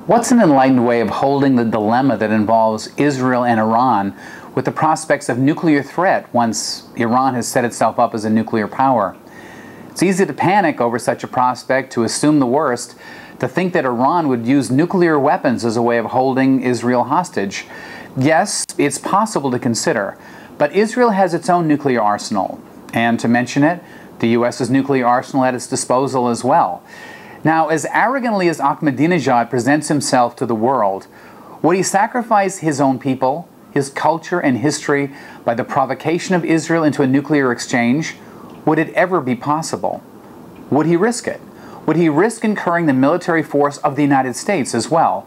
What's an enlightened way of holding the dilemma that involves Israel and Iran with the prospects of nuclear threat once Iran has set itself up as a nuclear power? It's easy to panic over such a prospect, to assume the worst, to think that Iran would use nuclear weapons as a way of holding Israel hostage. Yes, it's possible to consider, but Israel has its own nuclear arsenal, and to mention it, the U.S.'s nuclear arsenal at its disposal as well. Now, as arrogantly as Achmadinejad presents himself to the world, would he sacrifice his own people, his culture and history by the provocation of Israel into a nuclear exchange? Would it ever be possible? Would he risk it? Would he risk incurring the military force of the United States as well?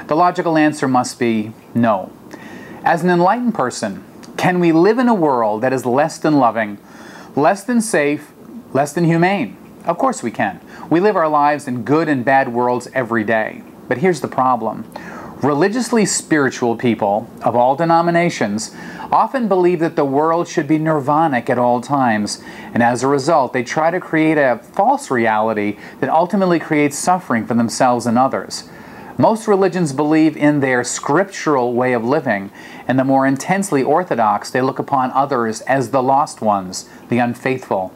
The logical answer must be no. As an enlightened person, can we live in a world that is less than loving, less than safe, less than humane? Of course we can. We live our lives in good and bad worlds every day. But here's the problem. Religiously spiritual people of all denominations often believe that the world should be nirvanic at all times, and as a result they try to create a false reality that ultimately creates suffering for themselves and others. Most religions believe in their scriptural way of living, and the more intensely orthodox, they look upon others as the lost ones, the unfaithful.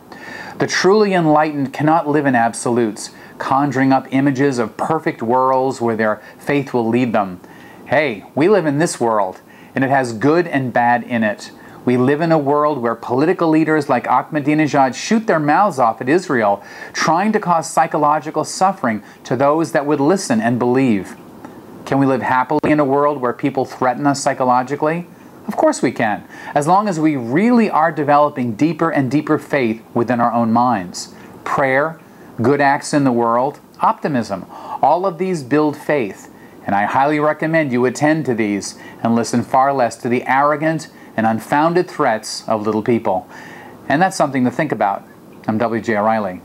The truly enlightened cannot live in absolutes, conjuring up images of perfect worlds where their faith will lead them. Hey, we live in this world, and it has good and bad in it. We live in a world where political leaders like Achmadinejad shoot their mouths off at Israel, trying to cause psychological suffering to those that would listen and believe. Can we live happily in a world where people threaten us psychologically? Of course we can, as long as we really are developing deeper and deeper faith within our own minds. Prayer, good acts in the world, optimism, all of these build faith, and I highly recommend you attend to these and listen far less to the arrogant and unfounded threats of little people. And that's something to think about. I'm W.J. O'Reilly.